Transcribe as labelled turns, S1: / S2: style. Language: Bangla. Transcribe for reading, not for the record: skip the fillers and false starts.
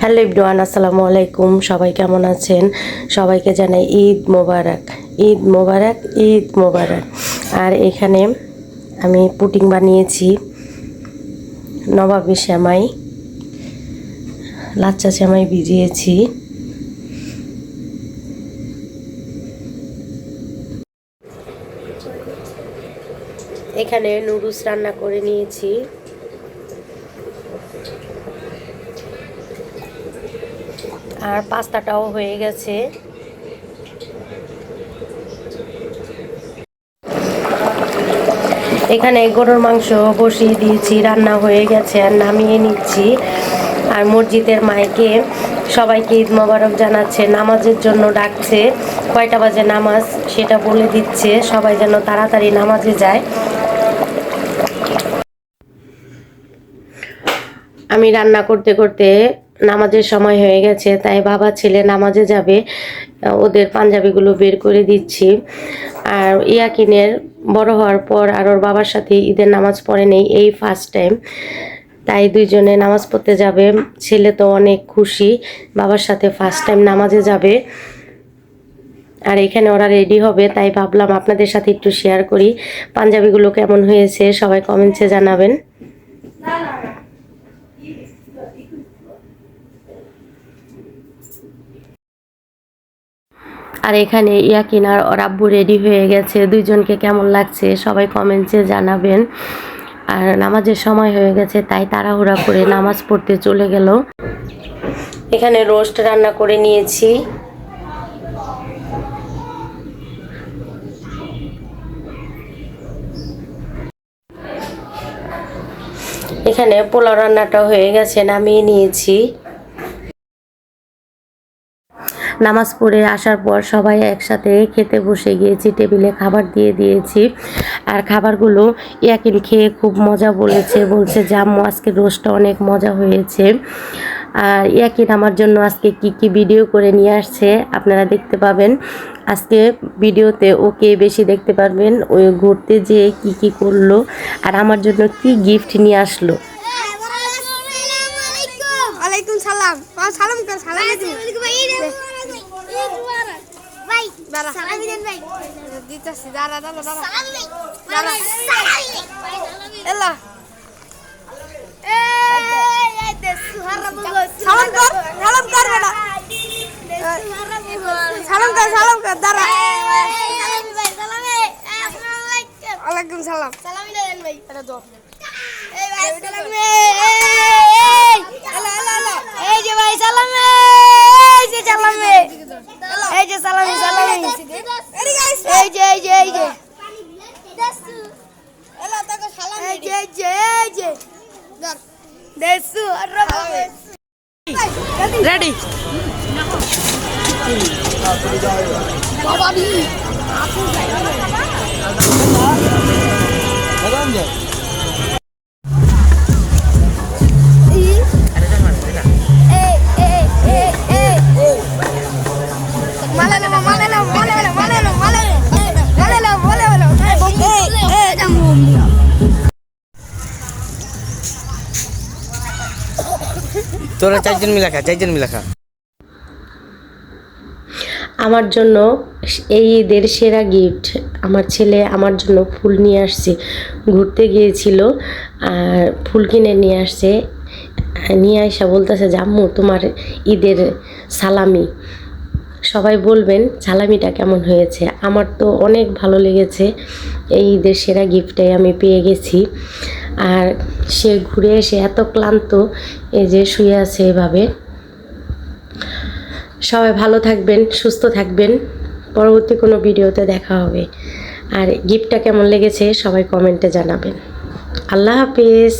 S1: হ্যালো এভরিওয়ান, আসসালামু আলাইকুম। সবাই কেমন আছেন? সবাইকে জানাই ঈদ মোবারক, ঈদ মোবারক, ঈদ মোবারক। আর এখানে আমি পুডিং বানিয়েছি, নবাবী সেমাই, লাচ্চা সেমাই ভিজিয়েছি। এখানে নুডলস রান্না করে নিয়েছি। আর পাস্তাটাও হয়ে গেছে। এখানে গরুর মাংস বসিয়ে দিয়েছি, রান্না হয়ে গেছে, আর নামিয়ে নিচ্ছি। আর মসজিদের মাইকে সবাইকে ঈদ মোবারক জানাচ্ছে, নামাজের জন্য ডাকছে। কয়টা বাজে নামাজ সেটা বলে দিচ্ছে, সবাই যেন তাড়াতাড়ি নামাজে যায়। আমি রান্না করতে করতে নামাজের সময় হয়ে গেছে, তাই বাবা ছেলে নামাজে যাবে, ওদের পাঞ্জাবিগুলো বের করে দিচ্ছি। আর ইয়াকিনের বড় হওয়ার পর আর ওর বাবার সাথে ঈদের নামাজ পড়ে নেই, এই ফার্স্ট টাইম, তাই দুইজনে নামাজ পড়তে যাবে। ছেলে তো অনেক খুশি, বাবার সাথে ফার্স্ট টাইম নামাজে যাবে। আর এখানে ওরা রেডি হবে, তাই ভাবলাম আপনাদের সাথে একটু শেয়ার করি। পাঞ্জাবিগুলো কেমন হয়েছে সবাই কমেন্টসে জানাবেন। আর এখানে ইয়াকিন আর ওর আব্বু রেডি হয়ে গেছে, দুইজনকে কেমন লাগছে সবাই কমেন্টসে জানাবেন। আর নামাজের সময় হয়ে গেছে, তাই তাড়াহুড়া করে নামাজ পড়তে চলে গেল। এখানে রোস্ট রান্না করে নিয়েছি। এখানে পোলাও রান্নাটা হয়ে গেছে, নামিয়ে নিয়েছি। নামাজ পড়ে আসার পর সবাই একসাথে খেতে বসে গিয়েছি, টেবিলে খাবার দিয়ে দিয়েছি। আর খাবারগুলো ইয়াকিন খেয়ে খুব মজা বলছে যে আম্মু আজকে রোস্টটা অনেক মজা হয়েছে। আর ইয়াকিন আমার জন্য আজকে কি ভিডিও করে নিয়ে আসছে আপনারা দেখতে পাবেন আজকে ভিডিওতে। ওকে বেশি দেখতে পারবেন ওই ঘুরতে যেয়ে কি করলো আর আমার জন্য কি গিফট নিয়ে আসলো।
S2: ওয়ালাইকুম সালাম। সালাম কর, সালাম ভাই, সালাম দেন ভাই। দিতাছি, দাঁড়া। সালাম নেই, এলা এই দেসু হারাম বল। সালাম কর বেটা। সালাম কর, দাঁড়া। সালাম ভাই, সালামে। আসসালামু আলাইকুম। ওয়ালাইকুম সালাম। সালাম দেন ভাই, এটা দাও। এই ভাই সালামে। এই যে ভাই সালামে, এই যে সালামে, এই যে সালামে, এই যে দেসু এলা তাকে সালাম, এই যে দেসু আরবা রেডি বাবা দি আপু যাই
S3: তোরা চারজন মিলা খা।
S1: আমার জন্য এই ঈদের সেরা গিফট, আমার ছেলে আমার জন্য ফুল নিয়ে আসছে। ঘুরতে গিয়েছিল আর ফুল কিনে নিয়ে আসছে। নিয়ে আসা বলতেছে যে আম্মু তোমার ঈদের সালামি, সবাই বলবেন সালামিটা কেমন হয়েছে। আমার তো অনেক ভালো লেগেছে, এই ঈদের সেরা গিফটটাই আমি পেয়ে গেছি। আর সে ঘুরে এসে এত ক্লান্ত, এই যে শুয়ে আছে এভাবে। সবাই ভালো থাকবেন, সুস্থ থাকবেন, পরবর্তী কোনো ভিডিওতে দেখা হবে। আর গিফটটা কেমন লেগেছে সবাই কমেন্টে জানাবেন। আল্লাহ হাফিজ।